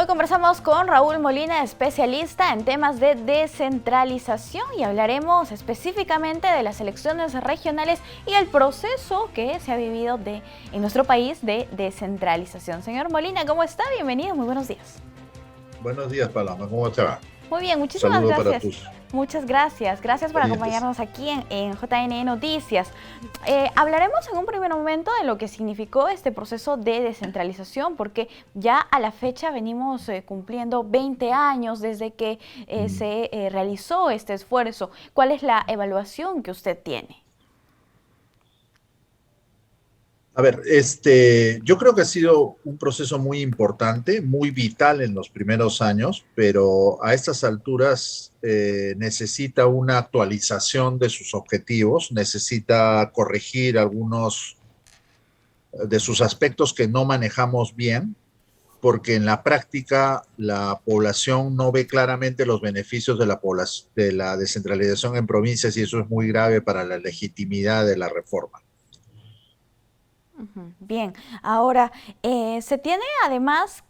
Hoy conversamos con Raúl Molina, especialista en temas de descentralización, y hablaremos específicamente de las elecciones regionales y el proceso que se ha vivido en nuestro país de descentralización. Señor Molina, ¿cómo está? Bienvenido, muy buenos días. Buenos días, Paloma. ¿Cómo te va? Muy bien, Un muchísimas saludo para gracias. tus Muchas gracias. Gracias por oyentes. acompañarnos aquí en JNE Noticias. Hablaremos en un primer momento de lo que significó este proceso de descentralización, porque ya a la fecha venimos cumpliendo 20 años desde que se realizó este esfuerzo. ¿Cuál es la evaluación que usted tiene? A ver, yo creo que ha sido un proceso muy importante, muy vital en los primeros años, pero a estas alturas necesita una actualización de sus objetivos, necesita corregir algunos de sus aspectos que no manejamos bien, porque en la práctica la población no ve claramente los beneficios de de la descentralización en provincias, y eso es muy grave para la legitimidad de la reforma. Bien, ahora se tiene además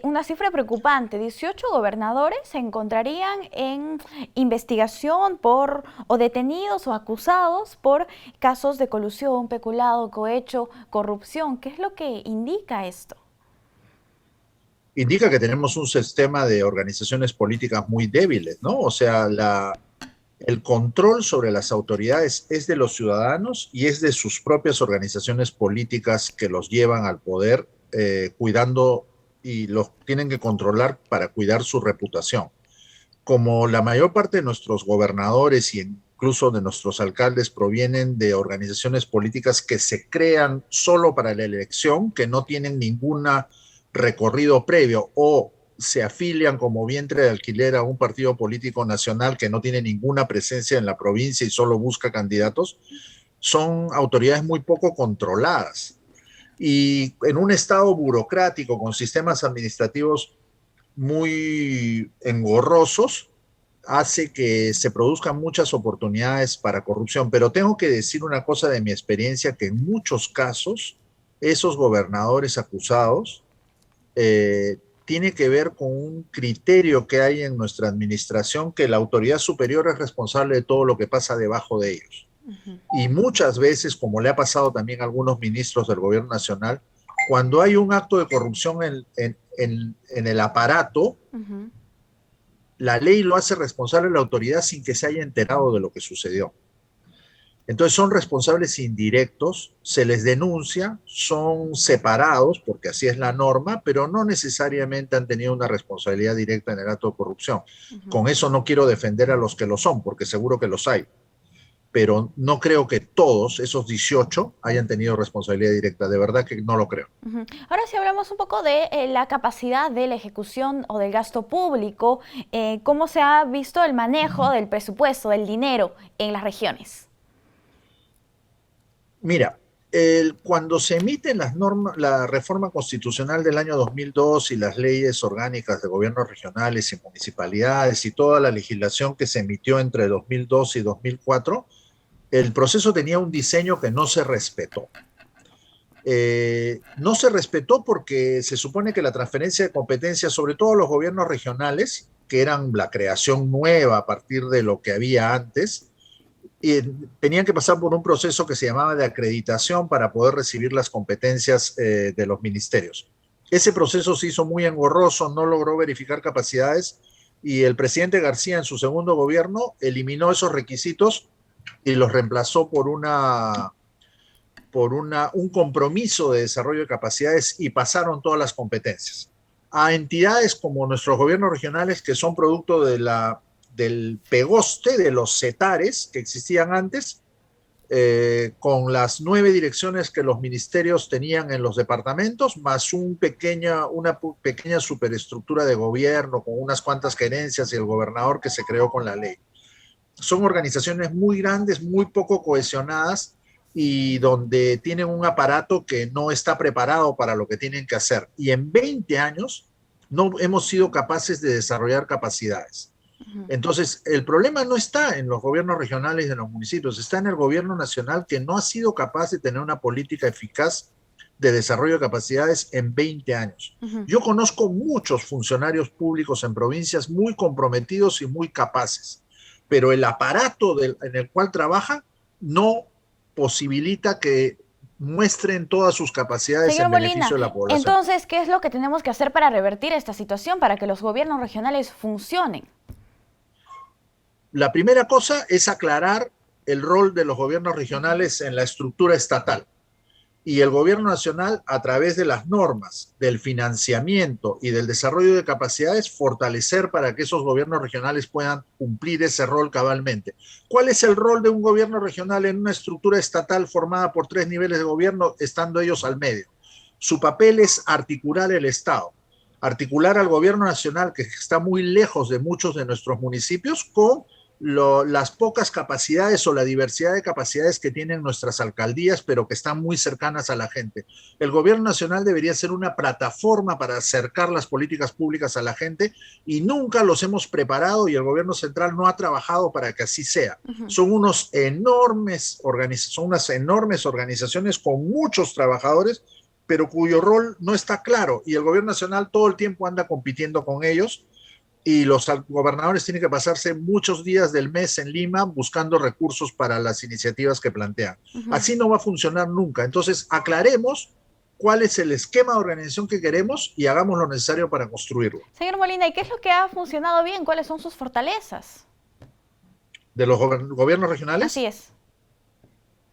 una cifra preocupante: 18 gobernadores se encontrarían en investigación o detenidos o acusados por casos de colusión, peculado, cohecho, corrupción. ¿Qué es lo que indica esto? Indica que tenemos un sistema de organizaciones políticas muy débiles, ¿no? O sea, el control sobre las autoridades es de los ciudadanos y es de sus propias organizaciones políticas que los llevan al poder, cuidando, y los tienen que controlar para cuidar su reputación. Como la mayor parte de nuestros gobernadores y incluso de nuestros alcaldes provienen de organizaciones políticas que se crean solo para la elección, que no tienen ninguna recorrido previo, o se afilian como vientre de alquiler a un partido político nacional que no tiene ninguna presencia en la provincia y solo busca candidatos, son autoridades muy poco controladas. Y en un estado burocrático con sistemas administrativos muy engorrosos, hace que se produzcan muchas oportunidades para corrupción. Pero tengo que decir una cosa de mi experiencia, que en muchos casos esos gobernadores acusados tiene que ver con un criterio que hay en nuestra administración, que la autoridad superior es responsable de todo lo que pasa debajo de ellos. Y muchas veces, como le ha pasado también a algunos ministros del gobierno nacional, cuando hay un acto de corrupción en el aparato, la ley lo hace responsable a la autoridad sin que se haya enterado de lo que sucedió. Entonces son responsables indirectos, se les denuncia, son separados, porque así es la norma, pero no necesariamente han tenido una responsabilidad directa en el acto de corrupción. Con eso no quiero defender a los que lo son, porque seguro que los hay, pero no creo que todos esos 18 hayan tenido responsabilidad directa. De verdad que no lo creo. Ahora, si hablamos un poco de la capacidad de la ejecución o del gasto público, ¿cómo se ha visto el manejo del presupuesto, del dinero en las regiones? Mira, cuando se emiten las normas, la reforma constitucional del año 2002 y las leyes orgánicas de gobiernos regionales y municipalidades y toda la legislación que se emitió entre 2002 y 2004, el proceso tenía un diseño que no se respetó. No se respetó porque se supone que la transferencia de competencias, sobre todo los gobiernos regionales, que eran la creación nueva a partir de lo que había antes, y tenían que pasar por un proceso que se llamaba de acreditación para poder recibir las competencias de los ministerios. Ese proceso se hizo muy engorroso, no logró verificar capacidades, y el presidente García en su segundo gobierno eliminó esos requisitos y los reemplazó por un compromiso de desarrollo de capacidades, y pasaron todas las competencias a entidades como nuestros gobiernos regionales, que son producto del pegoste de los cetares que existían antes, con las 9 direcciones que los ministerios tenían en los departamentos, más una pequeña superestructura de gobierno con unas cuantas gerencias y el gobernador que se creó con la ley. Son organizaciones muy grandes, muy poco cohesionadas, y donde tienen un aparato que no está preparado para lo que tienen que hacer. Y en 20 años no hemos sido capaces de desarrollar capacidades. Entonces, el problema no está en los gobiernos regionales y en los municipios, está en el gobierno nacional, que no ha sido capaz de tener una política eficaz de desarrollo de capacidades en 20 años. Ujú. Yo conozco muchos funcionarios públicos en provincias muy comprometidos y muy capaces, pero el aparato en el cual trabajan no posibilita que muestren todas sus capacidades Señor en Molina, beneficio de la población. entonces, ¿qué es lo que tenemos que hacer para revertir esta situación, para que los gobiernos regionales funcionen? La primera cosa es aclarar el rol de los gobiernos regionales en la estructura estatal. Y el gobierno nacional, a través de las normas, del financiamiento y del desarrollo de capacidades, fortalecer para que esos gobiernos regionales puedan cumplir ese rol cabalmente. ¿Cuál es el rol de un gobierno regional en una estructura estatal formada por 3 niveles de gobierno, estando ellos al medio? Su papel es articular el Estado, articular al gobierno nacional, que está muy lejos de muchos de nuestros municipios, con las pocas capacidades o la diversidad de capacidades que tienen nuestras alcaldías, pero que están muy cercanas a la gente. El gobierno nacional debería ser una plataforma para acercar las políticas públicas a la gente y nunca los hemos preparado y el gobierno central no ha trabajado para que así sea. Ujú. Son unas enormes organizaciones con muchos trabajadores, pero cuyo rol no está claro y el gobierno nacional todo el tiempo anda compitiendo con ellos y los gobernadores tienen que pasarse muchos días del mes en Lima buscando recursos para las iniciativas que plantean. Ujú. Así no va a funcionar nunca. Entonces, aclaremos cuál es el esquema de organización que queremos y hagamos lo necesario para construirlo. Señor Molina, ¿y qué es lo que ha funcionado bien? ¿Cuáles son sus fortalezas? De los gobiernos Así regionales, es.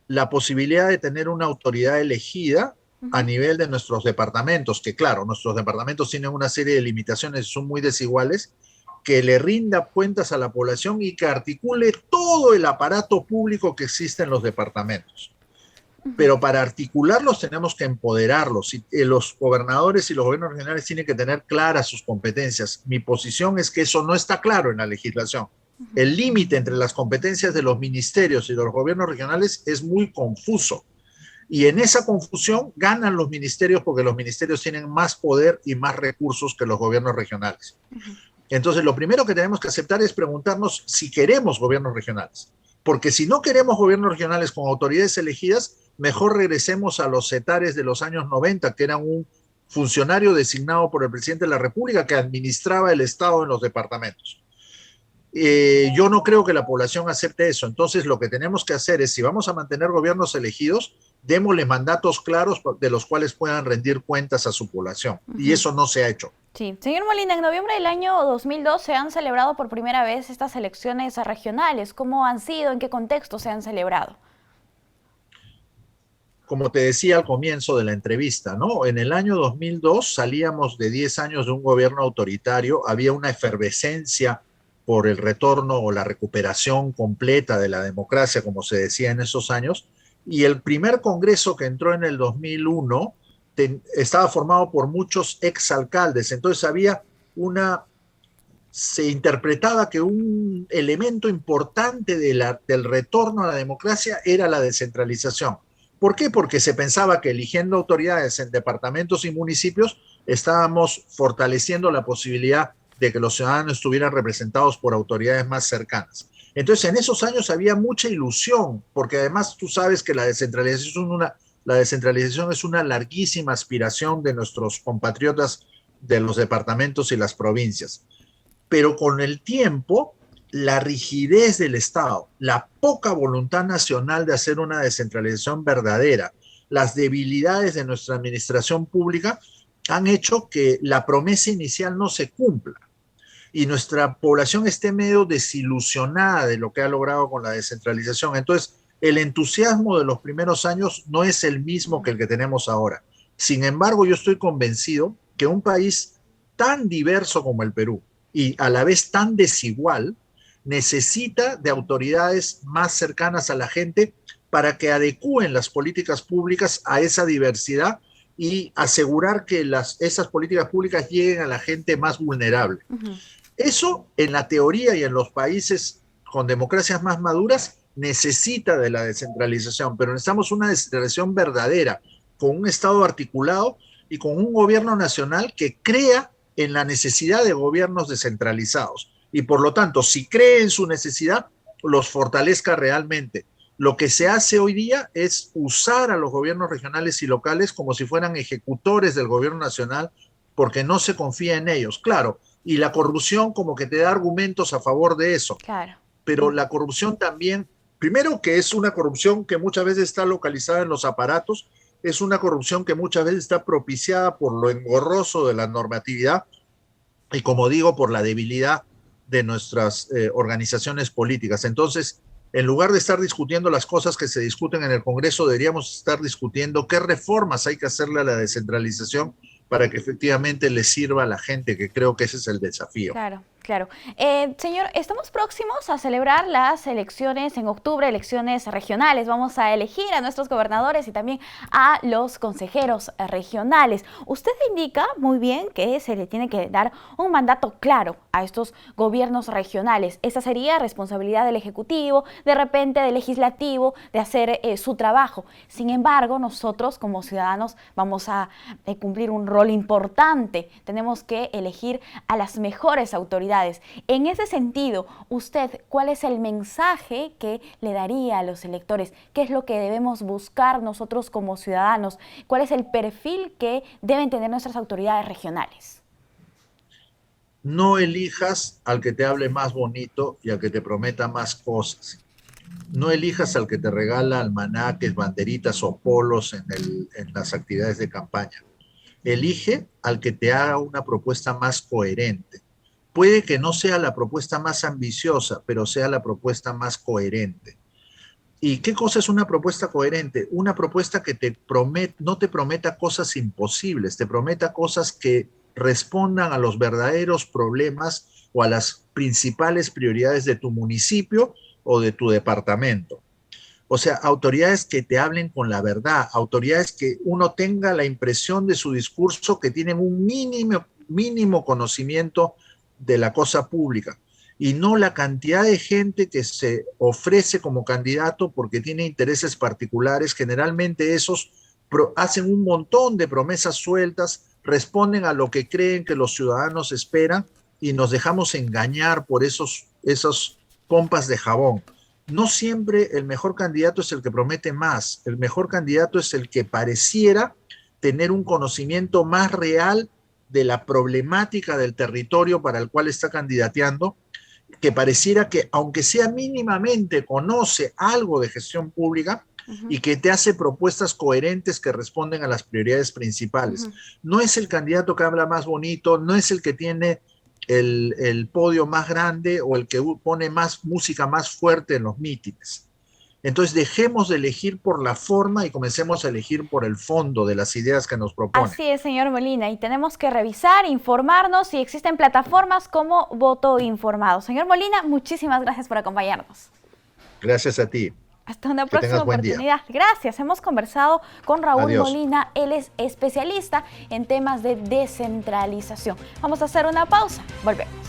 la posibilidad de tener una autoridad elegida a Ujú. nivel de nuestros departamentos, que claro, nuestros departamentos tienen una serie de limitaciones, son muy desiguales, que le rinda cuentas a la población y que articule todo el aparato público que existe en los departamentos. Ujú. Pero para articularlos tenemos que empoderarlos. Y los gobernadores y los gobiernos regionales tienen que tener claras sus competencias. Mi posición es que eso no está claro en la legislación. Ujú. El límite entre las competencias de los ministerios y de los gobiernos regionales es muy confuso. Y en esa confusión ganan los ministerios porque los ministerios tienen más poder y más recursos que los gobiernos regionales. Ujú. Entonces, lo primero que tenemos que aceptar es preguntarnos si queremos gobiernos regionales. Porque si no queremos gobiernos regionales con autoridades elegidas, mejor regresemos a los cetares de los años 90, que eran un funcionario designado por el presidente de la República que administraba el Estado en los departamentos. Yo no creo que la población acepte eso. Entonces, lo que tenemos que hacer es, si vamos a mantener gobiernos elegidos, démosle mandatos claros de los cuales puedan rendir cuentas a su población. Y Ujú. eso no se ha hecho. Sí. Señor Molina, en noviembre del año 2002 se han celebrado por primera vez estas elecciones regionales. ¿Cómo han sido? ¿En qué contexto se han celebrado? Como te decía al comienzo de la entrevista, ¿no? En el año 2002 salíamos de 10 años de un gobierno autoritario, había una efervescencia por el retorno o la recuperación completa de la democracia, como se decía en esos años, y el primer congreso que entró en el 2001 estaba formado por muchos exalcaldes, entonces había una se interpretaba que un elemento importante del retorno a la democracia era la descentralización. ¿Por qué? Porque se pensaba que eligiendo autoridades en departamentos y municipios estábamos fortaleciendo la posibilidad de que los ciudadanos estuvieran representados por autoridades más cercanas. Entonces, en esos años había mucha ilusión, porque además tú sabes que la descentralización es una larguísima aspiración de nuestros compatriotas de los departamentos y las provincias. Pero con el tiempo, la rigidez del Estado, la poca voluntad nacional de hacer una descentralización verdadera, las debilidades de nuestra administración pública han hecho que la promesa inicial no se cumpla y nuestra población esté medio desilusionada de lo que ha logrado con la descentralización. Entonces, el entusiasmo de los primeros años no es el mismo que el que tenemos ahora. Sin embargo, yo estoy convencido que un país tan diverso como el Perú y a la vez tan desigual necesita de autoridades más cercanas a la gente para que adecúen las políticas públicas a esa diversidad y asegurar que esas políticas públicas lleguen a la gente más vulnerable. Ujú. Eso, en la teoría y en los países con democracias más maduras, necesita de la descentralización, pero necesitamos una descentralización verdadera, con un Estado articulado y con un gobierno nacional que crea en la necesidad de gobiernos descentralizados. Y por lo tanto, si cree en su necesidad, los fortalezca realmente. Lo que se hace hoy día es usar a los gobiernos regionales y locales como si fueran ejecutores del gobierno nacional porque no se confía en ellos. Claro, y la corrupción como que te da argumentos a favor de eso. Claro. Pero la corrupción también, primero que es una corrupción que muchas veces está localizada en los aparatos, es una corrupción que muchas veces está propiciada por lo engorroso de la normatividad y, como digo, por la debilidad de nuestras organizaciones políticas. Entonces, en lugar de estar discutiendo las cosas que se discuten en el Congreso, deberíamos estar discutiendo qué reformas hay que hacerle a la descentralización para que efectivamente le sirva a la gente, que creo que ese es el desafío. Claro, claro. Señor, estamos próximos a celebrar las elecciones en octubre, elecciones regionales. Vamos a elegir a nuestros gobernadores y también a los consejeros regionales. Usted indica muy bien que se le tiene que dar un mandato claro a estos gobiernos regionales. Esa sería responsabilidad del Ejecutivo, de repente del Legislativo, de hacer su trabajo. Sin embargo, nosotros como ciudadanos vamos a cumplir un rol importante. Tenemos que elegir a las mejores autoridades. En ese sentido, usted, ¿cuál es el mensaje que le daría a los electores? ¿Qué es lo que debemos buscar nosotros como ciudadanos? ¿Cuál es el perfil que deben tener nuestras autoridades regionales? No elijas al que te hable más bonito y al que te prometa más cosas. No elijas al que te regala almanaques, banderitas o polos en las actividades de campaña. Elige al que te haga una propuesta más coherente. Puede que no sea la propuesta más ambiciosa, pero sea la propuesta más coherente. ¿Y qué cosa es una propuesta coherente? Una propuesta que no te prometa cosas imposibles, te prometa cosas que respondan a los verdaderos problemas o a las principales prioridades de tu municipio o de tu departamento. O sea, autoridades que te hablen con la verdad, autoridades que uno tenga la impresión de su discurso que tienen un mínimo conocimiento de la cosa pública y no la cantidad de gente que se ofrece como candidato porque tiene intereses particulares. Generalmente esos hacen un montón de promesas sueltas, responden a lo que creen que los ciudadanos esperan y nos dejamos engañar por esos pompas de jabón. No siempre el mejor candidato es el que promete más. El mejor candidato es el que pareciera tener un conocimiento más real de la problemática del territorio para el cual está candidateando, que pareciera que, aunque sea mínimamente, conoce algo de gestión pública y que te hace propuestas coherentes que responden a las prioridades principales. No es el candidato que habla más bonito, no es el que tiene el podio más grande o el que pone más música más fuerte en los mítines. Entonces dejemos de elegir por la forma y comencemos a elegir por el fondo de las ideas que nos proponen. Así es, señor Molina, y tenemos que revisar, informarnos si existen plataformas como Voto Informado. Señor Molina, muchísimas gracias por acompañarnos. Gracias a ti. Hasta una próxima oportunidad. Gracias. Hemos conversado con Raúl Molina. Él es especialista en temas de descentralización. Vamos a hacer una pausa. Volvemos.